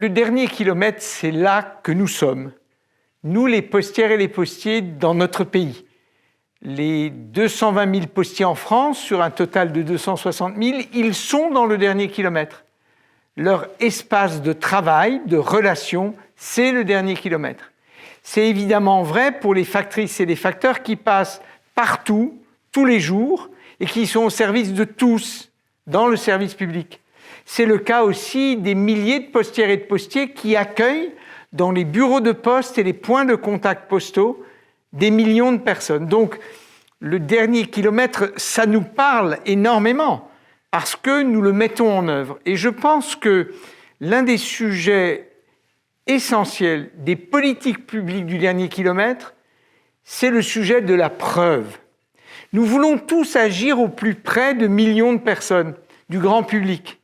Le dernier kilomètre, c'est là que nous sommes, nous les postières et les postiers dans notre pays. Les 220 000 postiers en France, sur un total de 260 000, ils sont dans le dernier kilomètre. Leur espace de travail, de relation, c'est le dernier kilomètre. C'est évidemment vrai pour les factrices et les facteurs qui passent partout, tous les jours, et qui sont au service de tous, dans le service public. C'est le cas aussi des milliers de postières et de postiers qui accueillent dans les bureaux de poste et les points de contact postaux des millions de personnes. Donc, le dernier kilomètre, ça nous parle énormément parce que nous le mettons en œuvre. Et je pense que l'un des sujets essentiels des politiques publiques du dernier kilomètre, c'est le sujet de la preuve. Nous voulons tous agir au plus près de millions de personnes, du grand public.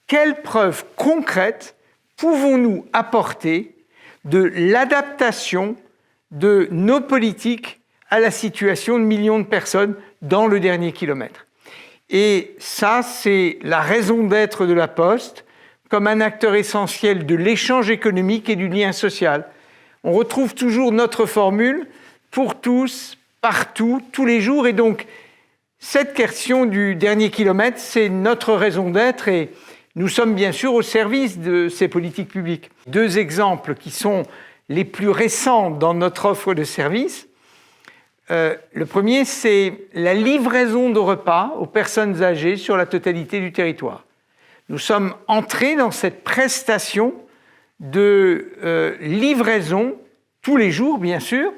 Quelles preuves concrètes pouvons-nous apporter de l'adaptation de nos politiques à la situation de millions de personnes dans le dernier kilomètre? Et ça, c'est la raison d'être de la Poste, comme un acteur essentiel de l'échange économique et du lien social. On retrouve toujours notre formule pour tous, partout, tous les jours. Et donc, cette question du dernier kilomètre, c'est notre raison d'être et nous sommes bien sûr au service de ces politiques publiques. Deux exemples qui sont les plus récents dans notre offre de services. Le premier, c'est la livraison de repas aux personnes âgées sur la totalité du territoire. Nous sommes entrés dans cette prestation de livraison, tous les jours bien sûr,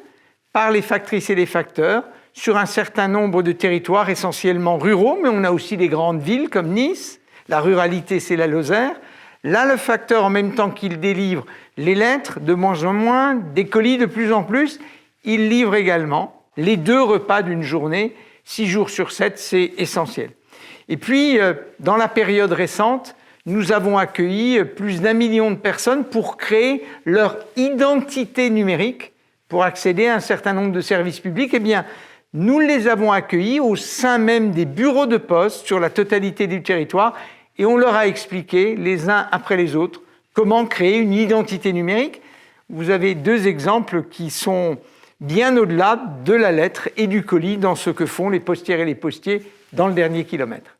par les factrices et les facteurs, sur un certain nombre de territoires essentiellement ruraux, mais on a aussi des grandes villes comme Nice. La ruralité, c'est la Lozère. Là, le facteur, en même temps qu'il délivre les lettres, de moins en moins, des colis de plus en plus, il livre également les 2 repas d'une journée, 6 jours sur 7, c'est essentiel. Et puis, dans la période récente, nous avons accueilli plus d'1 million de personnes pour créer leur identité numérique, pour accéder à un certain nombre de services publics. Eh bien, nous les avons accueillis au sein même des bureaux de poste sur la totalité du territoire et on leur a expliqué, les uns après les autres, comment créer une identité numérique. Vous avez 2 exemples qui sont bien au-delà de la lettre et du colis dans ce que font les postières et les postiers dans le dernier kilomètre.